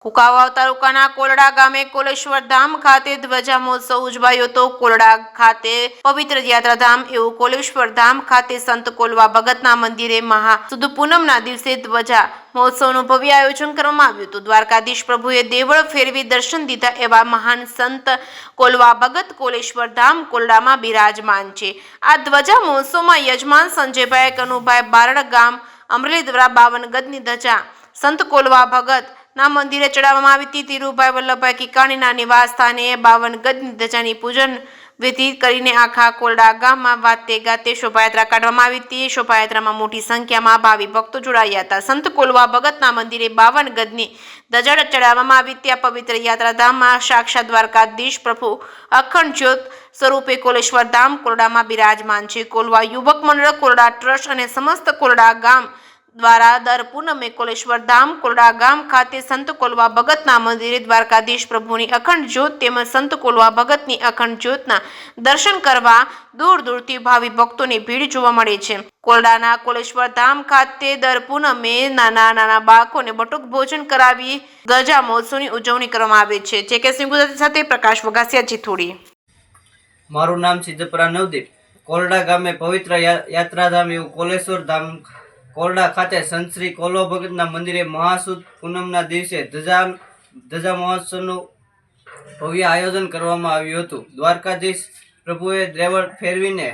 કુંકાવાવ તાલુકાના કોલડા ગામે કોલેશ્વર ધામ ખાતે ધ્વજા મહોત્સવ ઉજવાયો હતો। કોલડા ખાતે પવિત્ર યાત્રાધામ એવું કોલેશ્વર ધામ ખાતે સંત કોલવા ભગતના મંદિરે મહા સુદ પૂનમના દિવસે ધ્વજા મહોત્સવનું ભવ્ય આયોજન કરવામાં આવ્યું હતું। દ્વારકાધીશ પ્રભુએ દેવળ ફેરવી દર્શન દીધા એવા મહાન સંત કોલવા ભગત કોલેશ્વર ધામ કોલડામાં બિરાજમાન છે। આ ધ્વજા મહોત્સવમાં યજમાન સંજયભાઈ કનુભાઈ બારડ ગામ અમરેલી દ્વારા 52 ગજની ધજા સંત કોલવા ભગત ના મંદિરે ચડાવવામાં આવી હતી। ધીરુભાઈ વલ્લભભાઈ કિકાણીના નિવાસ સ્થાને 52 ગજની ધજાની પૂજન વિધિ કરીને આખા કોલડા ગામમાં વાતે ગાતે શોભાયાત્રા કાઢવામાં આવી હતી। શોભાયાત્રામાં મોટી સંખ્યામાં ભાવિ ભક્તો જોડાયા હતા। સંત કોલવા ભગતના મંદિરે 52 ગજની ધજા ચડાવવામાં આવી હતી। આ પવિત્ર યાત્રાધામમાં સાક્ષાત દ્વારકાધીશ પ્રભુ અખંડ જ્યોત સ્વરૂપે કોલેશ્વર ધામ કોલડામાં બિરાજમાન છે। કોલવા યુવક મંડળ કોલડા ટ્રસ્ટ અને સમસ્ત કોલડા ગામ દ્વારા દર પૂનમે કોલેશ્વર ધામ કોલડા ગામ ખાતે સંત કોલવા ભગતના મંદિરે દ્વારકાધીશ પ્રભુની અખંડ જ્યોત તેમજ સંત કોલવા ભગતની અખંડ જ્યોતના દર્શન કરવા દૂર દૂરથી ભાવિ ભક્તોની ભીડ જોવા મળે છે। કોલડાના કોલેશ્વર ધામ ખાતે દર પૂનમે નાના બાળકોને બટુક ભોજન કરાવી ધજા મહોત્સવની ઉજવણી કરવામાં આવે છે। જે કે ગુજરાતી સાથે પ્રકાશ વઘાસિયા જીથોડી। મારું નામ સિદ્ધપરા નવદીપ। કોલડા ગામે પવિત્ર યાત્રાધામ એવું કોલેશ્વર ધામ કોરડા ખાતે સંત શ્રી કોલવા ભગતના મંદિરે મહાસુદ પૂનમના દિવસે ધજા મહોત્સવનું ભવ્ય આયોજન કરવામાં આવ્યું હતું। દ્વારકાધીશ પ્રભુએ દેવળ ફેરવીને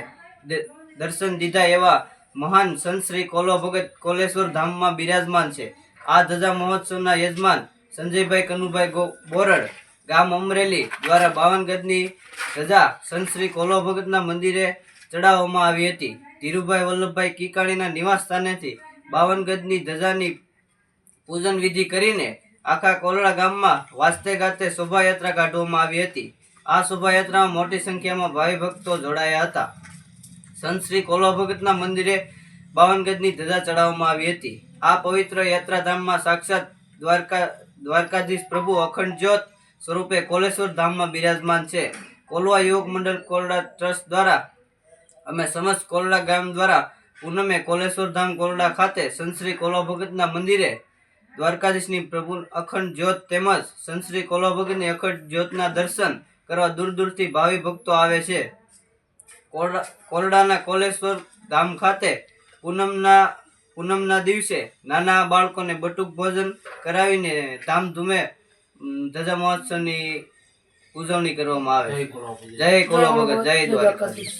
દર્શન દીધા એવા મહાન સંત શ્રી કોલવા ભગત કોલેશ્વર ધામમાં બિરાજમાન છે। આ ધજા મહોત્સવના યજમાન સંજયભાઈ કનુભાઈ બોરડ ગામ અમરેલી દ્વારા 52 ગજની ધજા સંત શ્રી કોલવા ભગતના મંદિરે ચડાવવામાં આવી હતી। ધીરુભાઈ વલ્લભભાઈ કિકાણીના નિવાસ સ્થાનેથી 52 ગજની ધજાની પૂજન વિધિ કરીને આખા કોલડા ગામમાં વાજતે ગાતે શોભાયાત્રા કાઢવામાં આવી હતી। આ શોભાયાત્રામાં મોટી સંખ્યામાં ભાવિ ભક્તો જોડાયા હતા। સંત શ્રી કોલવા ભગતના મંદિરે 52 ગજની ધજા ચડાવવામાં આવી હતી। આ પવિત્ર યાત્રાધામમાં સાક્ષાત દ્વારકાધીશ પ્રભુ અખંડ જ્યોત સ્વરૂપે કોલેશ્વર ધામમાં બિરાજમાન છે। કોલવા યુવક મંડળ કોલડા ટ્રસ્ટ દ્વારા અમે સમસ્ત કોલડા ગામ દ્વારા પૂનમે કોલેશ્વર ધામ કોલડા ખાતે સંત શ્રી કોલવા ભગતના મંદિરે દ્વારકાધીશની પ્રભુ અખંડ જ્યોત તેમજ સંત શ્રી કોલવા ભગતની અખંડ જ્યોતના દર્શન કરવા દૂર દૂરથી ભાવિ ભક્તો આવે છે। કોલડાના કોલેશ્વર ધામ ખાતે પૂનમના દિવસે નાના બાળકોને બટુક ભોજન કરાવીને ધામધૂમે ધજા મહોત્સવની ઉજવણી કરવામાં આવે છે। જય કોલવા ભગત, જય દ્વારકાધીશ।